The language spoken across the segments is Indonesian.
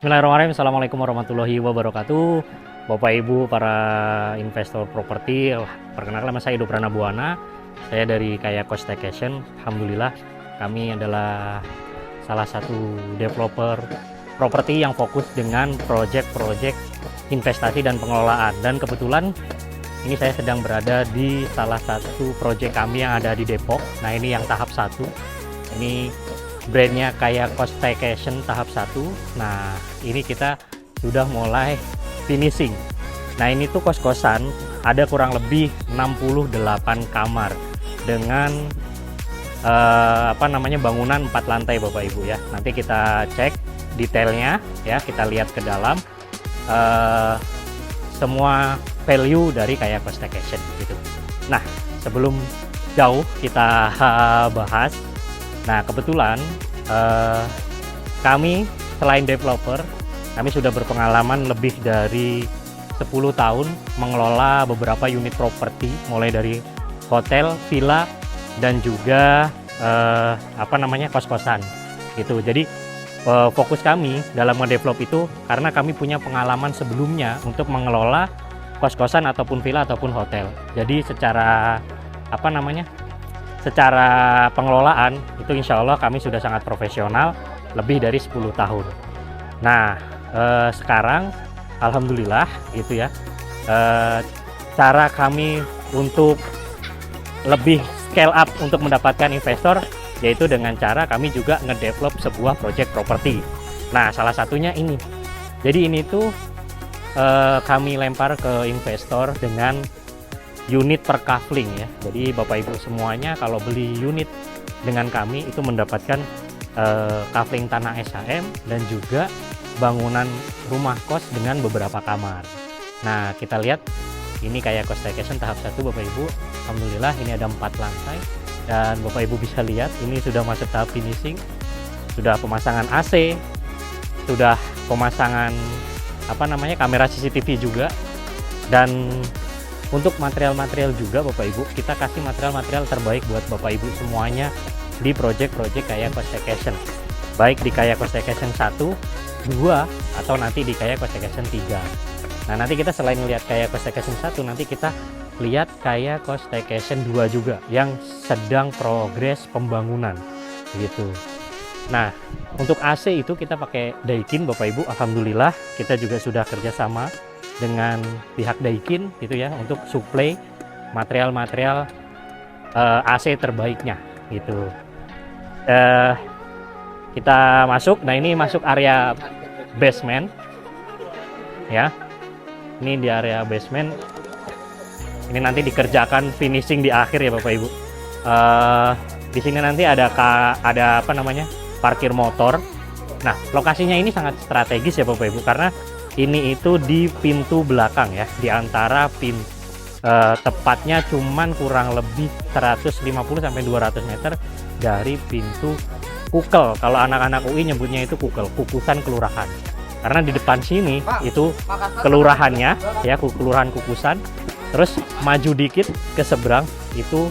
Bismillahirrahmanirrahim. Assalamualaikum warahmatullahi wabarakatuh. Bapak Ibu para investor properti, perkenalkan nama saya Edo Pranabuana. Saya dari Kaya Cost Staycation. Alhamdulillah kami adalah salah satu developer properti yang fokus dengan proyek-proyek investasi dan pengelolaan. Dan kebetulan ini saya sedang berada di salah satu proyek kami yang ada di Depok. Nah, ini yang tahap 1. Ini brandnya Kaya Cost Staycation tahap 1. Nah, ini kita sudah mulai finishing. Nah, ini tuh kos-kosan ada kurang lebih 68 kamar dengan bangunan 4 lantai Bapak Ibu ya. Nanti kita cek detailnya ya, kita lihat ke dalam semua value dari Kaya Cost Staycation gitu. Nah, sebelum jauh kita bahas. Nah, kebetulan kami selain developer, kami sudah berpengalaman lebih dari 10 tahun mengelola beberapa unit properti, mulai dari hotel, villa, dan juga kos-kosan gitu. Jadi fokus kami dalam ngedevelop itu karena kami punya pengalaman sebelumnya untuk mengelola kos-kosan ataupun villa ataupun hotel. Jadi secara pengelolaan itu insya Allah kami sudah sangat profesional lebih dari 10 tahun. Nah, sekarang alhamdulillah gitu ya, cara kami untuk lebih scale up untuk mendapatkan investor yaitu dengan cara kami juga ngedevelop sebuah project properti. Nah, salah satunya ini. Jadi ini tuh kami lempar ke investor dengan unit per kafling ya. Jadi Bapak Ibu semuanya kalau beli unit dengan kami itu mendapatkan kafling tanah SHM dan juga bangunan rumah kos dengan beberapa kamar. Nah, kita lihat ini Kaya Cost Staycation tahap 1 Bapak Ibu. Alhamdulillah ini ada 4 lantai dan Bapak Ibu bisa lihat ini sudah masuk tahap finishing. Sudah pemasangan AC, sudah pemasangan kamera CCTV juga, dan untuk material-material juga Bapak Ibu, kita kasih material-material terbaik buat Bapak Ibu semuanya di project-project Kaya Cost Staycation. Baik di Kaya Cost Staycation 1, 2, atau nanti di Kaya Cost Staycation 3. Nah, nanti kita selain lihat Kaya Cost Staycation 1, nanti kita lihat Kaya Cost Staycation 2 juga yang sedang progres pembangunan gitu. Nah, untuk AC itu kita pakai Daikin Bapak Ibu. Alhamdulillah kita juga sudah kerjasama dengan pihak Daikin gitu ya untuk suplai material-material AC terbaiknya gitu. Kita masuk. Nah, ini masuk area basement ya. Ini di area basement. Ini nanti dikerjakan finishing di akhir ya Bapak Ibu. Di sini nanti ada parkir motor. Nah, lokasinya ini sangat strategis ya Bapak Ibu karena ini itu di pintu belakang ya, di antara tepatnya cuman kurang lebih 150 sampai 200 meter dari pintu kukel. Kalau anak-anak UI nyebutnya itu kukel, kukusan kelurahan. Karena di depan sini itu kelurahannya ya, kelurahan Kukusan. Terus maju dikit ke seberang itu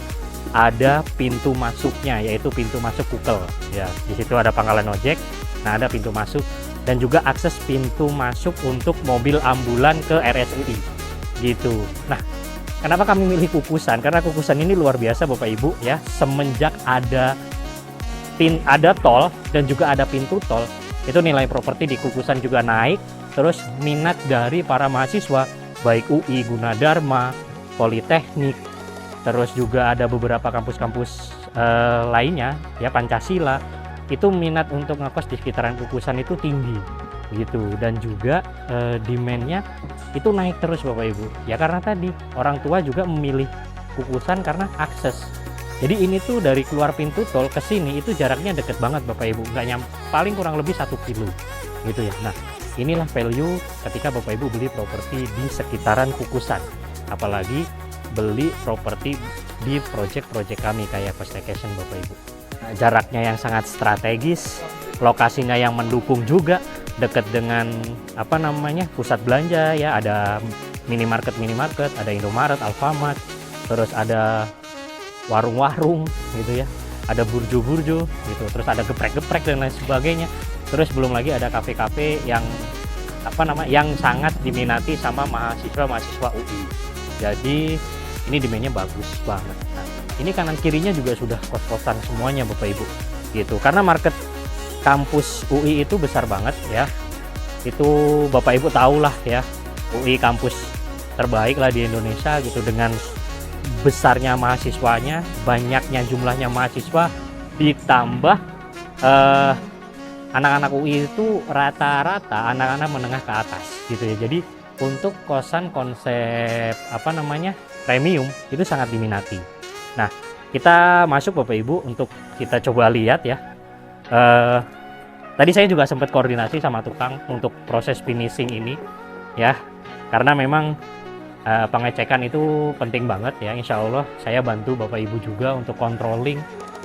ada pintu masuknya, yaitu pintu masuk kukel ya. Di situ ada pangkalan ojek. Nah, ada pintu masuk dan juga akses pintu masuk untuk mobil ambulan ke RSUI gitu. Nah, kenapa kami milih Kukusan? Karena Kukusan ini luar biasa Bapak Ibu ya. Semenjak ada tol dan juga ada pintu tol, itu nilai properti di Kukusan juga naik. Terus minat dari para mahasiswa baik UI, Gunadarma, Politeknik, terus juga ada beberapa kampus-kampus lainnya ya, Pancasila, itu minat untuk ngekos di sekitaran Kukusan itu tinggi gitu. Dan juga demand-nya itu naik terus Bapak Ibu ya, karena tadi orang tua juga memilih Kukusan karena akses. Jadi ini tuh dari keluar pintu tol ke sini itu jaraknya deket banget Bapak Ibu, paling kurang lebih 1 kilo gitu ya. Nah, inilah value ketika Bapak Ibu beli properti di sekitaran Kukusan, apalagi beli properti di project-project kami Kaya Cost Staycation Bapak Ibu. Nah, jaraknya yang sangat strategis, lokasinya yang mendukung juga, dekat dengan pusat belanja ya, ada minimarket, ada Indomaret, Alfamart, terus ada warung-warung gitu ya, ada burjo-burjo gitu, terus ada geprek-geprek dan lain sebagainya. Terus belum lagi ada kafe-kafe yang yang sangat diminati sama mahasiswa UI. Jadi ini demandnya bagus banget. Nah, ini kanan kirinya juga sudah kos-kosan semuanya Bapak Ibu gitu, karena market kampus UI itu besar banget ya. Itu Bapak Ibu tahu lah ya, UI kampus terbaik lah di Indonesia gitu, dengan besarnya mahasiswanya, banyaknya jumlahnya mahasiswa, ditambah anak-anak UI itu rata-rata anak-anak menengah ke atas gitu ya. Jadi untuk kosan konsep premium itu sangat diminati. Nah, kita masuk Bapak Ibu untuk kita coba lihat ya. Tadi saya juga sempat koordinasi sama tukang untuk proses finishing ini ya, karena memang pengecekan itu penting banget ya. Insya Allah saya bantu Bapak Ibu juga untuk controlling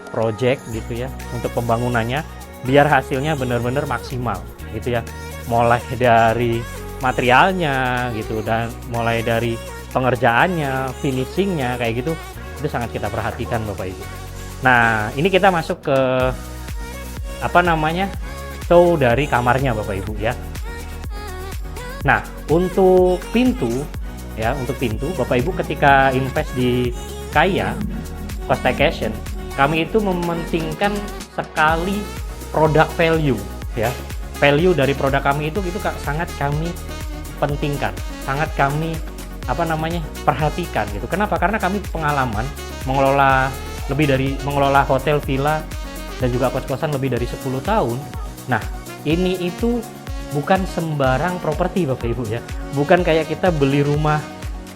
project gitu ya, untuk pembangunannya biar hasilnya benar-benar maksimal gitu ya, mulai dari materialnya gitu, dan mulai dari pengerjaannya, finishingnya kayak gitu, itu sangat kita perhatikan Bapak Ibu. Nah, ini kita masuk ke show dari kamarnya Bapak Ibu ya. Nah, untuk pintu Bapak Ibu ketika invest di Kaya Costation, kami itu mementingkan sekali produk value ya. Value dari produk kami itu sangat kami pentingkan, sangat kami perhatikan gitu. Kenapa? Karena kami pengalaman mengelola hotel, villa dan juga kos-kosan lebih dari 10 tahun. Nah, ini itu bukan sembarang properti Bapak Ibu ya. Bukan kayak kita beli rumah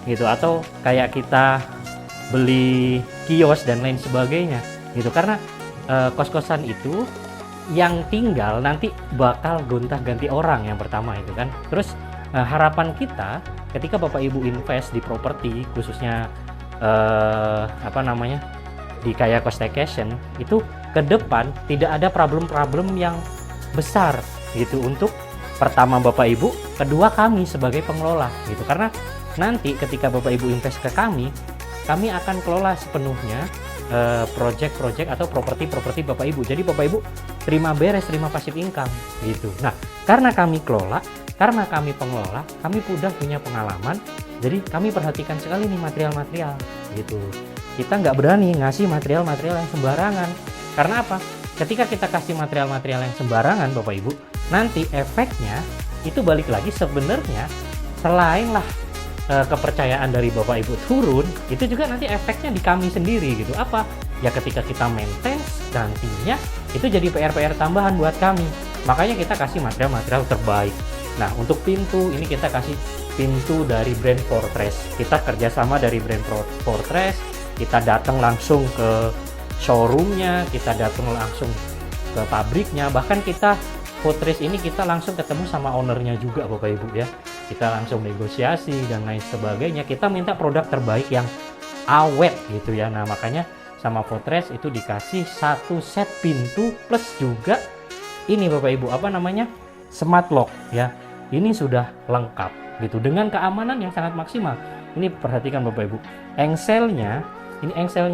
gitu, atau kayak kita beli kios dan lain sebagainya gitu. Karena kos-kosan itu yang tinggal nanti bakal gonta-ganti orang yang pertama itu kan. Terus harapan kita ketika Bapak Ibu invest di properti, khususnya di Kaya Costation, itu ke depan tidak ada problem-problem yang besar gitu, untuk pertama Bapak Ibu, kedua kami sebagai pengelola gitu. Karena nanti ketika Bapak Ibu invest ke kami akan kelola sepenuhnya project-project atau properti-properti Bapak Ibu. Jadi Bapak Ibu terima beres, terima passive income gitu. Nah, karena kami kelola, karena kami pengelola, kami udah punya pengalaman, jadi kami perhatikan sekali nih material-material gitu. Kita nggak berani ngasih material-material yang sembarangan. Karena apa? Ketika kita kasih material-material yang sembarangan Bapak Ibu, nanti efeknya itu balik lagi, sebenarnya selain lah kepercayaan dari Bapak Ibu turun, itu juga nanti efeknya di kami sendiri gitu. Apa? Ya ketika kita maintain, nantinya itu jadi PR-PR tambahan buat kami. Makanya kita kasih material-material terbaik. Nah, untuk pintu ini kita kasih pintu dari brand Fortress. Kita kerjasama dari brand Fortress. Kita datang langsung ke showroomnya, kita datang langsung ke pabriknya. Bahkan kita Fortress ini kita langsung ketemu sama ownernya juga Bapak Ibu ya. Kita langsung negosiasi dan lain sebagainya. Kita minta produk terbaik yang awet gitu ya. Nah, makanya sama Fortress itu dikasih satu set pintu plus juga ini Bapak Ibu smart lock ya. Ini sudah lengkap gitu dengan keamanan yang sangat maksimal. Ini perhatikan Bapak Ibu, engselnya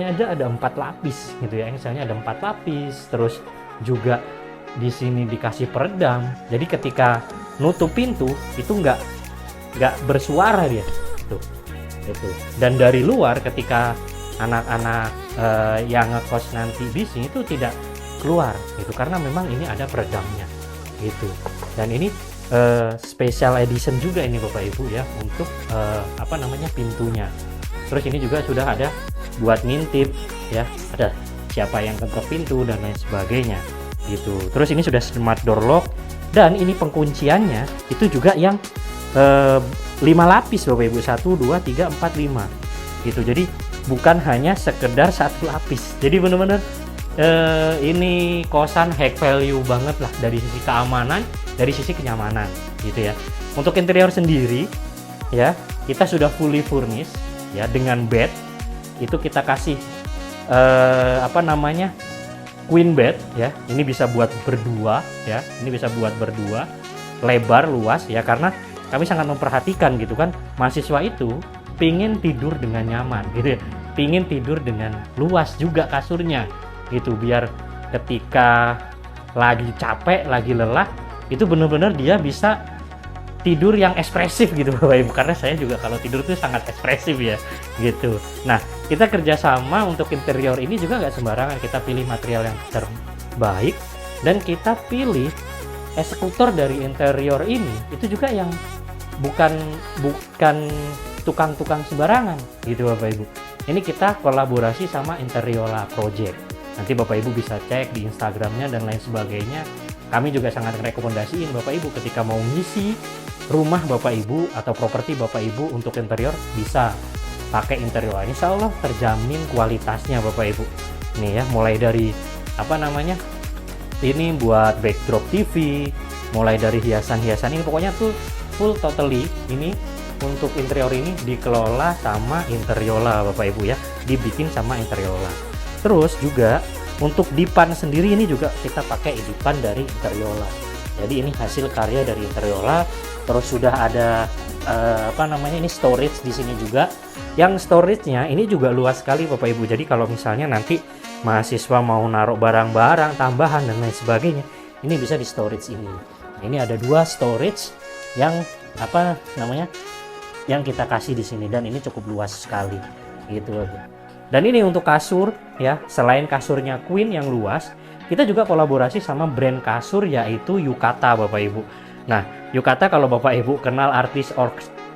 aja ada 4 lapis gitu ya. Engselnya ada 4 lapis, terus juga di sini dikasih peredam. Jadi ketika nutup pintu itu nggak bersuara dia tuh. Itu. Dan dari luar ketika anak-anak yang ngekos nanti di sini itu tidak keluar gitu, karena memang ini ada peredamnya gitu. Dan ini special edition juga ini Bapak Ibu ya, untuk pintunya. Terus ini juga sudah ada buat ngintip ya, ada siapa yang ketok pintu dan lain sebagainya gitu. Terus ini sudah smart door lock, dan ini pengkunciannya itu juga yang 5 lapis Bapak Ibu, 1, 2, 3, 4, 5 gitu. Jadi bukan hanya sekedar 1 lapis. Jadi benar-benar ini kosan high value banget lah, dari sisi keamanan, dari sisi kenyamanan gitu ya. Untuk interior sendiri ya, kita sudah fully furnished ya, dengan bed itu kita kasih queen bed ya. Ini bisa buat berdua ya, ini bisa buat berdua, lebar, luas ya, karena kami sangat memperhatikan gitu kan, mahasiswa itu pingin tidur dengan nyaman gitu ya, pingin tidur dengan luas juga kasurnya gitu, biar ketika lagi capek, lagi lelah, itu bener-bener dia bisa tidur yang ekspresif gitu Bapak Ibu, karena saya juga kalau tidur tuh sangat ekspresif ya gitu. Nah, kita kerjasama untuk interior ini juga nggak sembarangan, kita pilih material yang terbaik dan kita pilih eksekutor dari interior ini itu juga yang bukan tukang-tukang sembarangan gitu Bapak Ibu. Ini kita kolaborasi sama Interiola Project. Nanti Bapak Ibu bisa cek di Instagramnya dan lain sebagainya. Kami juga sangat rekomendasiin Bapak Ibu ketika mau ngisi rumah Bapak Ibu atau properti Bapak Ibu untuk interior, bisa pakai Interiola. Insya Allah terjamin kualitasnya Bapak Ibu. Nih ya, mulai dari apa namanya, ini buat backdrop TV, mulai dari hiasan-hiasan ini, pokoknya tuh full totally ini untuk interior ini dikelola sama Interiola Bapak Ibu ya, dibikin sama Interiola. Terus juga untuk dipan sendiri ini juga kita pakai dipan dari Interiola. Jadi ini hasil karya dari Interiola. Terus sudah ada apa namanya, ini storage di sini juga. Yang storage-nya ini juga luas sekali Bapak Ibu. Jadi kalau misalnya nanti mahasiswa mau naruh barang-barang tambahan dan lain sebagainya, ini bisa di storage ini. Nah, ini ada 2 storage yang apa namanya, yang kita kasih di sini, dan ini cukup luas sekali gitu Bapak. Dan ini untuk kasur ya, selain kasurnya Queen yang luas, kita juga kolaborasi sama brand kasur yaitu Yukata Bapak Ibu. Nah, Yukata kalau Bapak Ibu kenal artis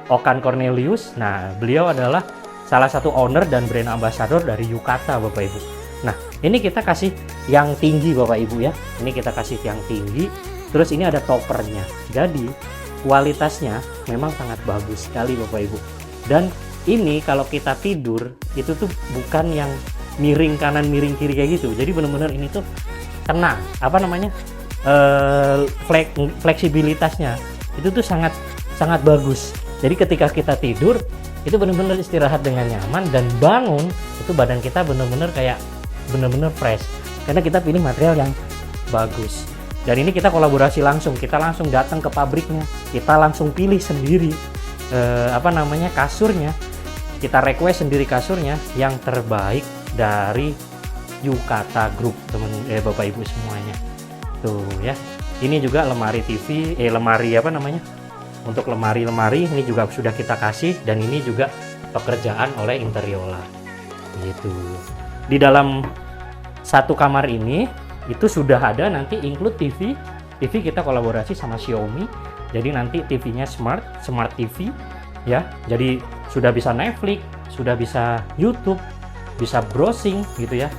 Okan Cornelius, nah beliau adalah salah satu owner dan brand ambassador dari Yukata Bapak Ibu. Nah, ini kita kasih yang tinggi Bapak Ibu ya. Ini kita kasih yang tinggi. Terus ini ada toppernya. Jadi kualitasnya memang sangat bagus sekali Bapak Ibu. Dan ini kalau kita tidur itu tuh bukan yang miring kanan miring kiri kayak gitu. Jadi benar-benar ini tuh tenang, apa namanya, fleksibilitasnya itu tuh sangat bagus. Jadi ketika kita tidur itu benar-benar istirahat dengan nyaman, dan bangun itu badan kita benar-benar kayak benar-benar fresh karena kita pilih material yang bagus. Dan ini kita kolaborasi langsung, kita langsung datang ke pabriknya, kita langsung pilih sendiri apa namanya, kasurnya, kita request sendiri kasurnya yang terbaik dari Yukata Group Bapak Ibu semuanya tuh ya. Ini juga lemari TV, lemari apa namanya, untuk lemari ini juga sudah kita kasih, dan ini juga pekerjaan oleh Interiola gitu. Di dalam satu kamar ini itu sudah ada nanti include TV kita kolaborasi sama Xiaomi, jadi nanti TV-nya smart TV ya, jadi sudah bisa Netflix, sudah bisa YouTube, bisa browsing gitu ya,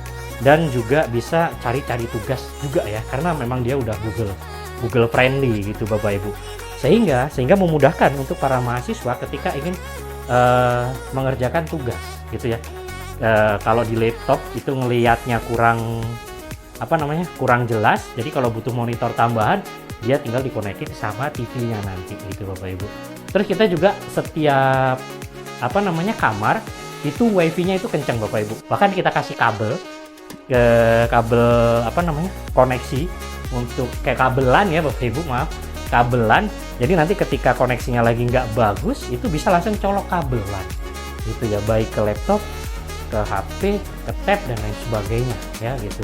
dan juga bisa cari-cari tugas juga ya, karena memang dia udah Google friendly gitu Bapak Ibu, sehingga memudahkan untuk para mahasiswa ketika ingin mengerjakan tugas gitu ya. Kalau di laptop itu ngelihatnya kurang jelas, jadi kalau butuh monitor tambahan dia tinggal dikonekin sama TV-nya nanti gitu Bapak Ibu. Terus kita juga setiap kamar itu wifi-nya itu kencang Bapak Ibu, bahkan kita kasih kabel koneksi untuk kayak kabelan ya Bapak Ibu, kabelan. Jadi nanti ketika koneksinya lagi nggak bagus itu bisa langsung colok kabelan gitu ya, baik ke laptop, ke HP, ke tab dan lain sebagainya ya gitu.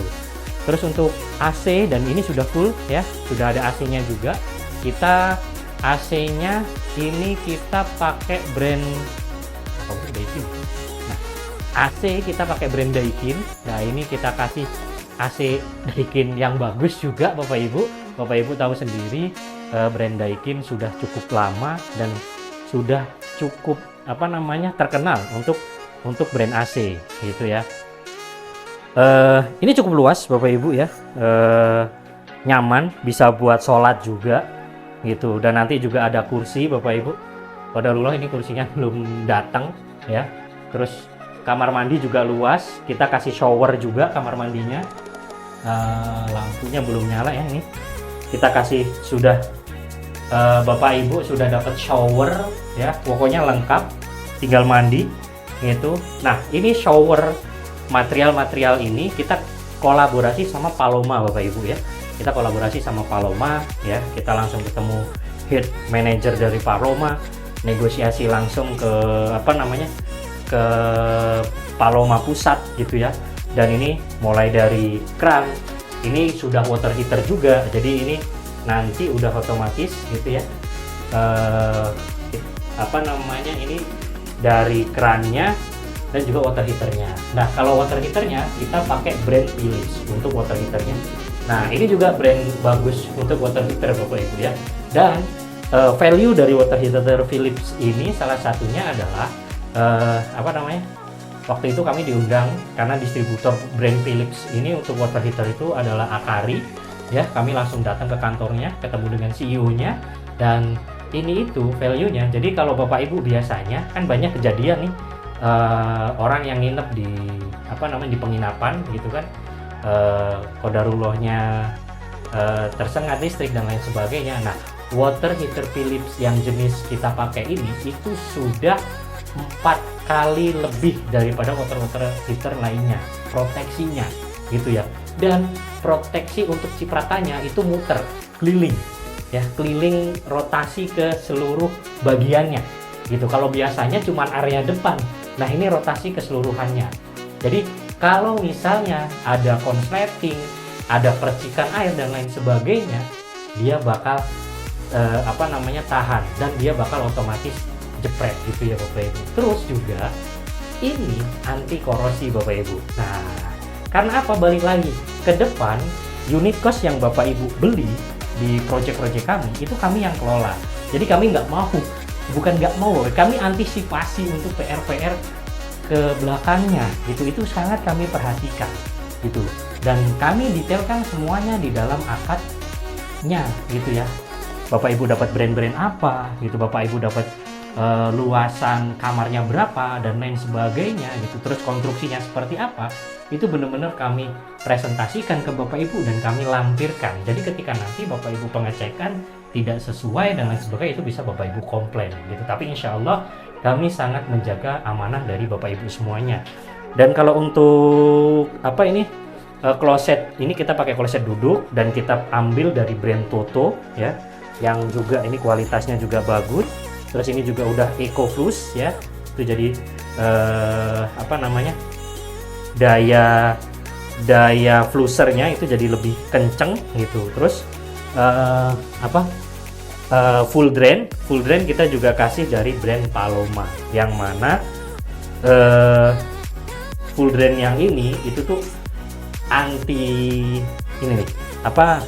Terus untuk AC, dan ini sudah full ya, sudah ada AC-nya juga. Kita AC-nya ini kita pakai brand Daikin. Nah, AC kita pakai brand Daikin. Nah, ini kita kasih AC Daikin yang bagus juga Bapak Ibu. Bapak Ibu tahu sendiri brand Daikin sudah cukup lama dan sudah cukup terkenal untuk brand AC gitu ya. Ini cukup luas Bapak Ibu ya, nyaman, bisa buat sholat juga gitu, dan nanti juga ada kursi Bapak Ibu. Qadarullah ini kursinya belum datang ya. Terus kamar mandi juga luas, kita kasih shower juga kamar mandinya. Lampunya belum nyala ya, ini kita kasih sudah, Bapak Ibu sudah dapat shower ya, pokoknya lengkap, tinggal mandi gitu. Nah, ini shower material ini kita kolaborasi sama Paloma Bapak Ibu ya. Kita kolaborasi sama Paloma ya, kita langsung ketemu head manager dari Paloma, negosiasi langsung ke ke Paloma pusat gitu ya. Dan ini mulai dari kran, ini sudah water heater juga, jadi ini nanti udah otomatis gitu ya. Apa namanya, ini dari kerannya dan juga water heaternya. Nah, kalau water heaternya kita pakai brand Philips untuk water heaternya. Nah, ini juga brand bagus untuk water heater Bapak Ibu ya. Dan value dari water heater Philips ini salah satunya adalah apa namanya? Waktu itu kami diundang karena distributor brand Philips ini untuk water heater itu adalah Akari ya. Kami langsung datang ke kantornya, ketemu dengan CEO-nya, dan ini itu value-nya. Jadi kalau Bapak Ibu biasanya kan banyak kejadian nih orang yang nginep di apa namanya di penginapan gitu kan, kodarullahnya tersengat listrik dan lain sebagainya. Nah, water heater Philips yang jenis kita pakai ini itu sudah 4 kali lebih daripada water heater lainnya proteksinya gitu ya. Dan proteksi untuk cipratannya itu muter keliling ya, keliling rotasi ke seluruh bagiannya gitu. Kalau biasanya cuma area depan, nah ini rotasi keseluruhannya. Jadi kalau misalnya ada konsleting, ada percikan air dan lain sebagainya, dia bakal apa namanya tahan, dan dia bakal otomatis jepret gitu ya Bapak Ibu. Terus juga ini anti korosi Bapak Ibu. Nah, karena apa, balik lagi ke depan, unit cost yang Bapak Ibu beli di project-project kami itu kami yang kelola. Jadi kami nggak mau, kami antisipasi untuk PR-PR ke belakangnya gitu. Itu sangat kami perhatikan gitu, dan kami detailkan semuanya di dalam akadnya gitu ya. Bapak Ibu dapat brand-brand apa gitu, Bapak Ibu dapat luasan kamarnya berapa dan lain sebagainya gitu, terus konstruksinya seperti apa, itu benar-benar kami presentasikan ke Bapak Ibu dan kami lampirkan. Jadi ketika nanti Bapak Ibu pengecekan tidak sesuai dan lain sebagainya, itu bisa Bapak Ibu komplain gitu. Tapi insya Allah kami sangat menjaga amanah dari Bapak Ibu semuanya. Dan kalau untuk apa ini kloset, ini kita pakai kloset duduk dan kita ambil dari brand Toto ya, yang juga ini kualitasnya juga bagus. Terus ini juga udah EcoFlux ya, itu jadi apa namanya, daya flushernya itu jadi lebih kenceng gitu. Terus full drain kita juga kasih dari brand Paloma, yang mana full drain yang ini itu tuh anti ini nih apa,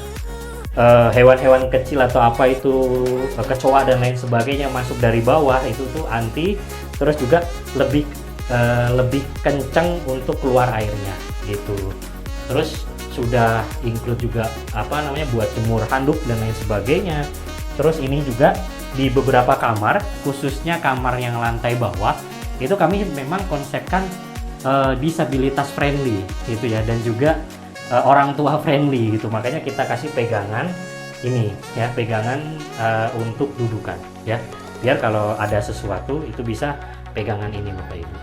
hewan-hewan kecil atau apa itu kecoa dan lain sebagainya masuk dari bawah, itu tuh anti. Terus juga lebih kencang untuk keluar airnya gitu. Terus sudah include juga apa namanya buat jemur handuk dan lain sebagainya. Terus ini juga di beberapa kamar, khususnya kamar yang lantai bawah, itu kami memang konsepkan disabilitas friendly gitu ya, dan juga orang tua friendly gitu. Makanya kita kasih pegangan ini ya, pegangan untuk dudukan ya, biar kalau ada sesuatu itu bisa pegangan ini Bapak Ibu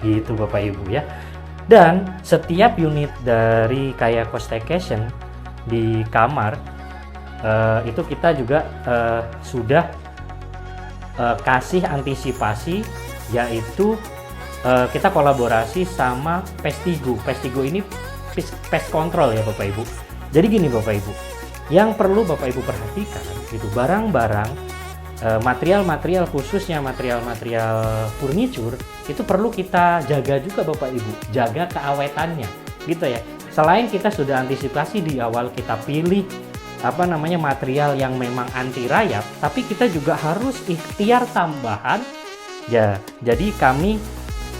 gitu Bapak Ibu ya. Dan setiap unit dari kayak Costaycation di kamar itu kita juga sudah kasih antisipasi, yaitu kita kolaborasi sama Pestigo. Pestigo ini pest control ya Bapak Ibu. Jadi gini Bapak Ibu, yang perlu Bapak Ibu perhatikan itu barang-barang material-material, khususnya material-material furniture, itu perlu kita jaga juga Bapak Ibu, jaga keawetannya gitu ya. Selain kita sudah antisipasi di awal, kita pilih apa namanya material yang memang anti rayap, tapi kita juga harus ikhtiar tambahan ya. Jadi kami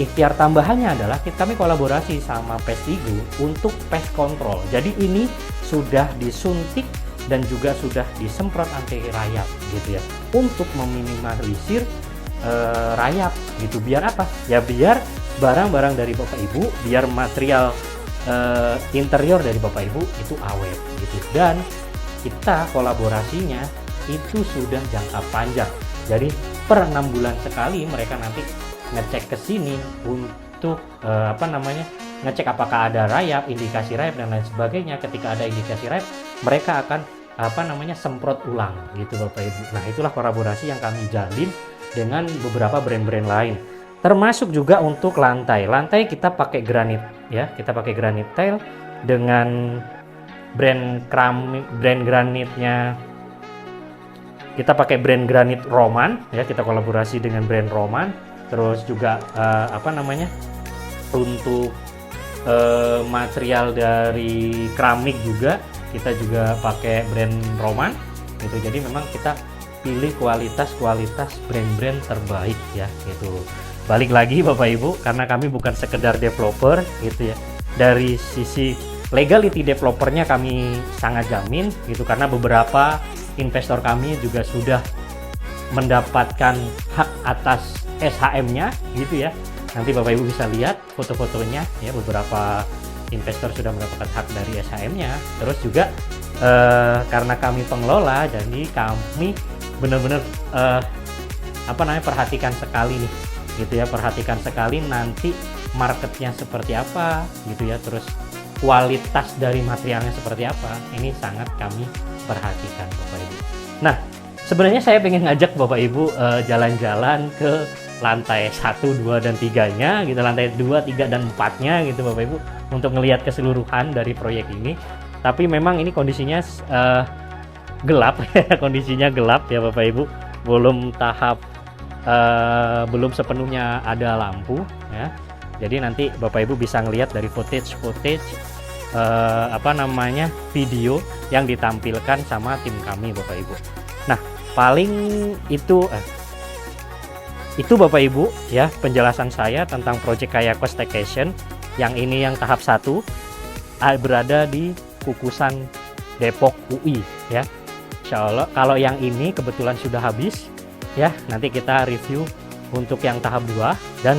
ikhtiar tambahannya adalah kami kolaborasi sama Pestigo untuk pest control. Jadi ini sudah disuntik dan juga sudah disemprot anti rayap gitu ya, untuk meminimalisir rayap gitu. Biar apa? Ya biar barang-barang dari Bapak Ibu, biar material interior dari Bapak Ibu itu awet gitu. Dan kita kolaborasinya itu sudah jangka panjang. Jadi per 6 bulan sekali mereka nanti ngecek ke sini untuk apa namanya, ngecek apakah ada rayap, indikasi rayap dan lain sebagainya. Ketika ada indikasi rayap, mereka akan apa namanya semprot ulang gitu Bapak Ibu. Nah, itulah kolaborasi yang kami jalin dengan beberapa brand-brand lain. Termasuk juga untuk lantai. Lantai kita pakai granit ya, kita pakai granit tile dengan brand granitnya kita pakai brand granit Roman ya, kita kolaborasi dengan brand Roman. Terus juga untuk material dari keramik juga kita juga pakai brand Roman gitu. Jadi memang kita pilih kualitas brand-brand terbaik ya gitu. Balik lagi Bapak Ibu, karena kami bukan sekedar developer gitu ya, dari sisi legality developernya kami sangat jamin gitu, karena beberapa investor kami juga sudah mendapatkan hak atas SHM-nya gitu ya. Nanti Bapak Ibu bisa lihat foto-fotonya ya, beberapa investor sudah mendapatkan hak dari SHM-nya. Terus juga karena kami pengelola, jadi kami benar-benar perhatikan sekali nih gitu ya, perhatikan sekali nanti marketnya seperti apa gitu ya, terus kualitas dari materialnya seperti apa, ini sangat kami perhatikan Bapak Ibu. Nah, sebenarnya saya pengen ngajak Bapak Ibu jalan-jalan ke lantai 1, 2, dan 3-nya gitu, lantai 2, 3, dan 4-nya gitu Bapak Ibu, untuk ngelihat keseluruhan dari proyek ini. Tapi memang ini kondisinya gelap kondisinya gelap ya Bapak Ibu, belum sepenuhnya ada lampu ya. Jadi nanti Bapak Ibu bisa ngelihat dari footage video yang ditampilkan sama tim kami Bapak Ibu. Nah, paling itu Bapak Ibu ya penjelasan saya tentang proyek Kayako Staycation. Yang ini yang tahap 1 berada di Kukusan Depok UI ya. Insya Allah kalau yang ini kebetulan sudah habis ya, nanti kita review untuk yang tahap 2, dan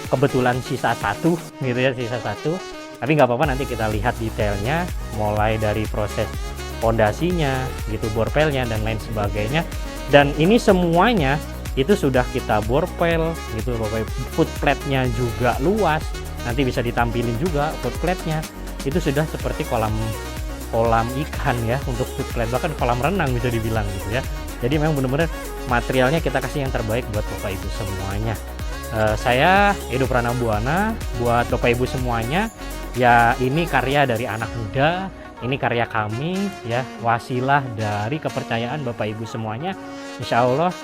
kebetulan sisa 1 gitu ya, sisa 1. Tapi nggak apa-apa, nanti kita lihat detailnya mulai dari proses fondasinya gitu, borpelnya dan lain sebagainya. Dan ini semuanya itu sudah kita borpel gitu Bapak Ibu. Footplate-nya juga luas, nanti bisa ditampilin juga footplate-nya. Itu sudah seperti kolam ikan ya untuk footplate, bahkan kolam renang bisa dibilang gitu ya. Jadi memang benar-benar materialnya kita kasih yang terbaik buat Bapak Ibu semuanya. Saya Edo Pranabuana, buat Bapak Ibu semuanya ya, ini karya dari anak muda, ini karya kami ya, wasilah dari kepercayaan Bapak Ibu semuanya. Insya Allah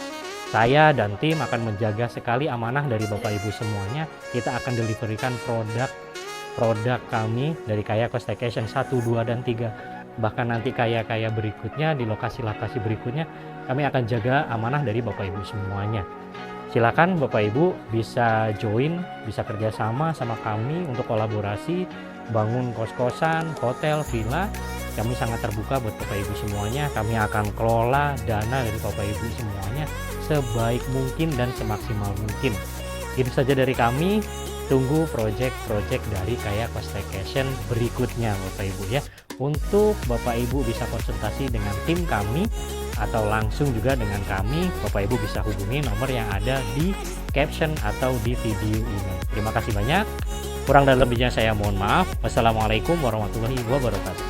saya dan tim akan menjaga sekali amanah dari Bapak Ibu semuanya. Kita akan deliverikan produk kami dari Kayako Staycation 1, 2, dan 3. Bahkan nanti kaya berikutnya di lokasi-lokasi berikutnya kami akan jaga amanah dari Bapak Ibu semuanya. Silakan Bapak Ibu bisa join, bisa kerjasama sama kami untuk kolaborasi bangun kos-kosan, hotel, villa. Kami sangat terbuka buat Bapak Ibu semuanya. Kami akan kelola dana dari Bapak Ibu semuanya sebaik mungkin dan semaksimal mungkin. Itu saja dari kami. Tunggu project-project dari Kayako Staycation berikutnya Bapak Ibu ya. Untuk Bapak Ibu bisa konsultasi dengan tim kami atau langsung juga dengan kami, Bapak Ibu bisa hubungi nomor yang ada di caption atau di video ini. Terima kasih banyak. Kurang dan lebihnya saya mohon maaf. Wassalamualaikum warahmatullahi wabarakatuh.